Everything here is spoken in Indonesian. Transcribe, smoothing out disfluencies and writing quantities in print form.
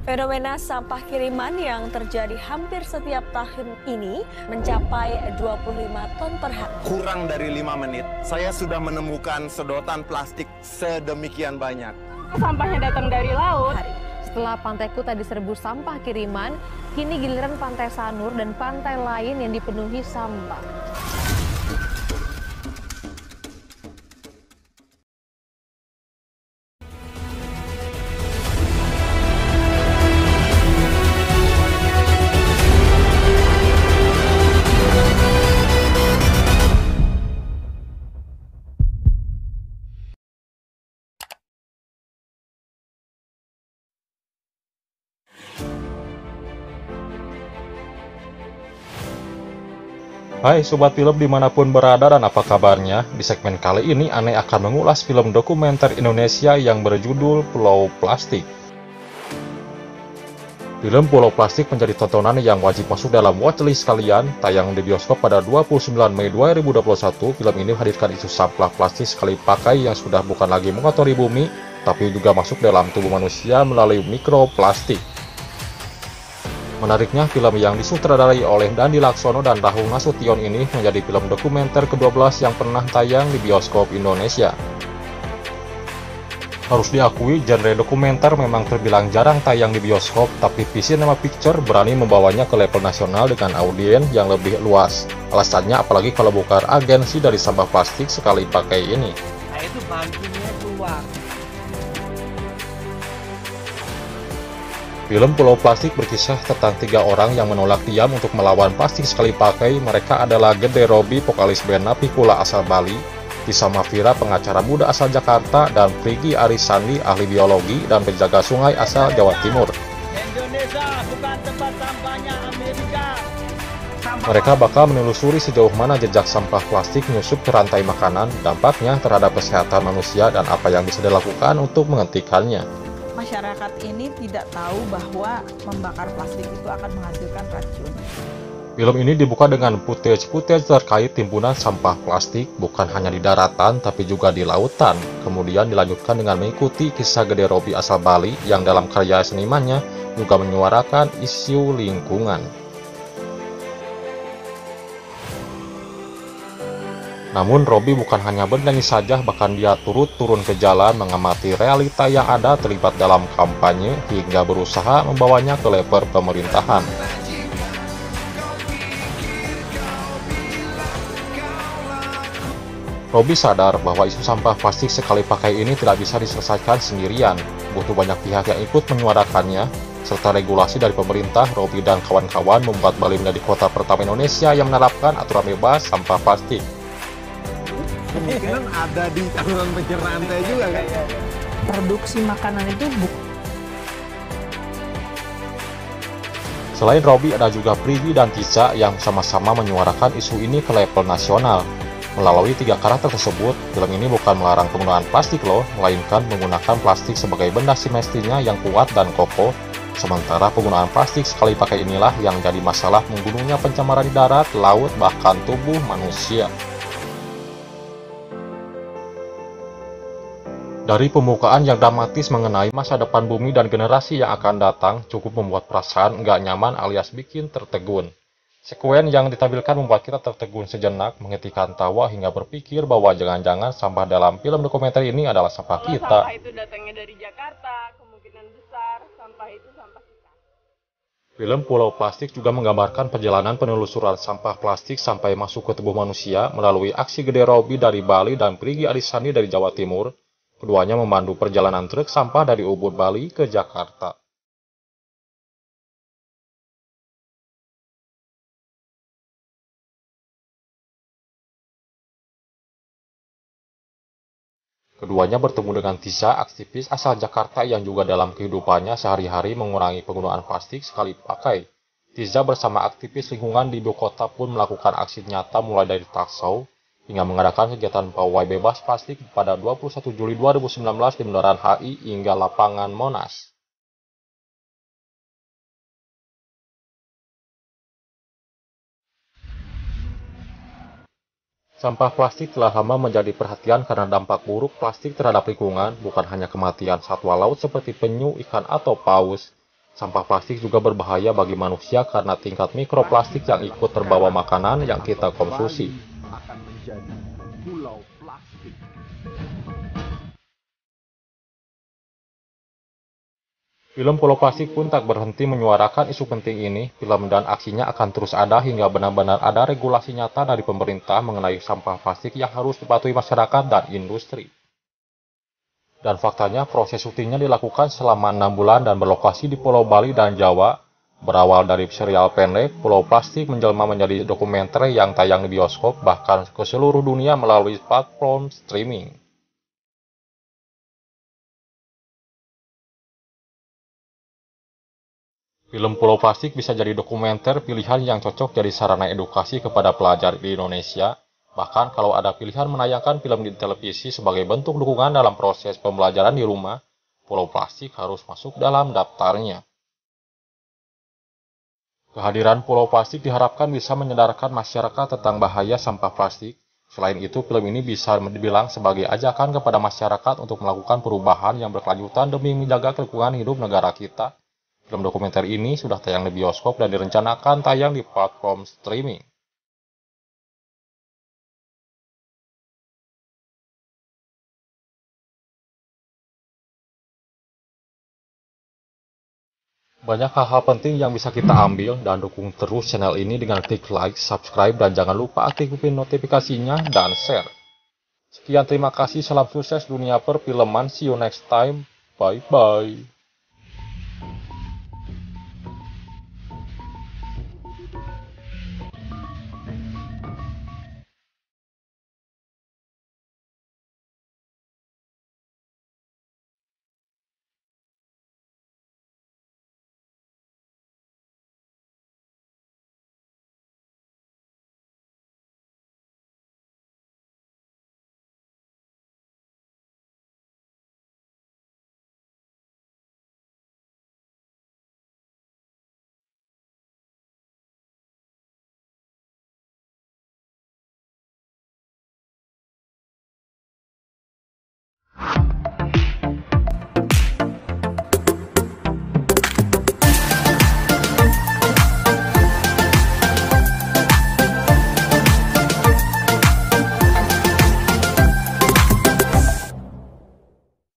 Fenomena sampah kiriman yang terjadi hampir setiap tahun ini mencapai 25 ton per hari. Kurang dari 5 menit, saya sudah menemukan sedotan plastik sedemikian banyak. Sampahnya datang dari laut. Setelah Pantai Kuta diserbu sampah kiriman, kini giliran Pantai Sanur dan pantai lain yang dipenuhi sampah. Hai Sobat Film dimanapun berada dan apa kabarnya? Di segmen kali ini Ane akan mengulas film dokumenter Indonesia yang berjudul Pulau Plastik. Film Pulau Plastik menjadi tontonan yang wajib masuk dalam watchlist kalian. Tayang di bioskop pada 29 Mei 2021, film ini menghadirkan isu sampah plastik sekali pakai yang sudah bukan lagi mengotori bumi, tapi juga masuk dalam tubuh manusia melalui mikroplastik. Menariknya, film yang disutradarai oleh Dandi Laksono dan Rahul Nasution ini menjadi film dokumenter ke-12 yang pernah tayang di bioskop Indonesia. Harus diakui, genre dokumenter memang terbilang jarang tayang di bioskop, tapi Cinema Picture berani membawanya ke level nasional dengan audiens yang lebih luas. Alasannya apalagi kalau bukan agensi dari sampah plastik sekali pakai ini. Nah itu bantunya keluar. Film Pulau Plastik berkisah tentang 3 orang yang menolak diam untuk melawan plastik sekali pakai. Mereka adalah Gede Robi, vokalis band Napikula asal Bali, Tisa Mafira, pengacara muda asal Jakarta, dan Prigi Arisandi, ahli biologi dan penjaga sungai asal Jawa Timur. Indonesia bukan tempat sampahnya Amerika. Mereka bakal menelusuri sejauh mana jejak sampah plastik menyusup ke rantai makanan, dampaknya terhadap kesehatan manusia, dan apa yang bisa dilakukan untuk menghentikannya. Masyarakat ini tidak tahu bahwa membakar plastik itu akan menghasilkan racun. Film ini dibuka dengan footage terkait timbunan sampah plastik bukan hanya di daratan tapi juga di lautan. Kemudian dilanjutkan dengan mengikuti kisah Gede Robi asal Bali yang dalam karya senimannya juga menyuarakan isu lingkungan. Namun Robi bukan hanya bernyanyi saja, bahkan dia turun ke jalan mengamati realita yang ada, terlibat dalam kampanye hingga berusaha membawanya ke level pemerintahan. Robi sadar bahwa isu sampah plastik sekali pakai ini tidak bisa diselesaikan sendirian, butuh banyak pihak yang ikut menyuarakannya, serta regulasi dari pemerintah. Robi dan kawan-kawan membuat Bali menjadi kota pertama Indonesia yang menerapkan aturan bebas sampah plastik. Kemungkinan ada di saluran pencernaan saya juga kan? Produksi makanan itu Selain Robi, ada juga Prigi dan Tisa yang sama-sama menyuarakan isu ini ke level nasional. Melalui 3 karakter tersebut, film ini bukan melarang penggunaan plastik loh, melainkan menggunakan plastik sebagai benda semestinya yang kuat dan kokoh. Sementara penggunaan plastik sekali pakai inilah yang jadi masalah membunuhnya pencemaran di darat, laut, bahkan tubuh manusia. Dari pembukaan yang dramatis mengenai masa depan bumi dan generasi yang akan datang, cukup membuat perasaan nggak nyaman alias bikin tertegun. Sekuen yang ditampilkan membuat kita tertegun sejenak, menghentikan tawa hingga berpikir bahwa jangan-jangan sampah dalam film dokumenter ini adalah sampah kita. sampah itu datangnya dari Jakarta, kemungkinan besar sampah itu sampah kita. Film Pulau Plastik juga menggambarkan perjalanan penelusuran sampah plastik sampai masuk ke tubuh manusia melalui aksi Gede Robi dari Bali dan Prigi Arisandi dari Jawa Timur. Keduanya memandu perjalanan truk sampah dari Ubud, Bali ke Jakarta. Keduanya bertemu dengan Tisa, aktivis asal Jakarta yang juga dalam kehidupannya sehari-hari mengurangi penggunaan plastik sekali pakai. Tisa bersama aktivis lingkungan di ibu kota pun melakukan aksi nyata mulai dari talk show hingga mengadakan kegiatan pawai bebas plastik pada 21 Juli 2019 di Bundaran HI hingga lapangan Monas. Sampah plastik telah lama menjadi perhatian karena dampak buruk plastik terhadap lingkungan, bukan hanya kematian satwa laut seperti penyu, ikan, atau paus. Sampah plastik juga berbahaya bagi manusia karena tingkat mikroplastik yang ikut terbawa makanan yang kita konsumsi. Akan menjadi pulau plastik. Film Pulau Plastik pun tak berhenti menyuarakan isu penting ini. Film dan aksinya akan terus ada hingga benar-benar ada regulasi nyata dari pemerintah mengenai sampah plastik yang harus dipatuhi masyarakat dan industri. Dan faktanya proses syutingnya dilakukan selama 6 bulan dan berlokasi di Pulau Bali dan Jawa. Berawal dari serial pendek, Pulau Plastik menjelma menjadi dokumenter yang tayang di bioskop bahkan ke seluruh dunia melalui platform streaming. Film Pulau Plastik bisa jadi dokumenter pilihan yang cocok jadi sarana edukasi kepada pelajar di Indonesia. Bahkan kalau ada pilihan menayangkan film di televisi sebagai bentuk dukungan dalam proses pembelajaran di rumah, Pulau Plastik harus masuk dalam daftarnya. Kehadiran Pulau Plastik diharapkan bisa menyadarkan masyarakat tentang bahaya sampah plastik. Selain itu, film ini bisa dibilang sebagai ajakan kepada masyarakat untuk melakukan perubahan yang berkelanjutan demi menjaga lingkungan hidup negara kita. Film dokumenter ini sudah tayang di bioskop dan direncanakan tayang di platform streaming. Banyak hal-hal penting yang bisa kita ambil dan dukung terus channel ini dengan klik like, subscribe, dan jangan lupa aktifin notifikasinya dan share. Sekian, terima kasih, salam sukses dunia perfilman, see you next time, bye-bye.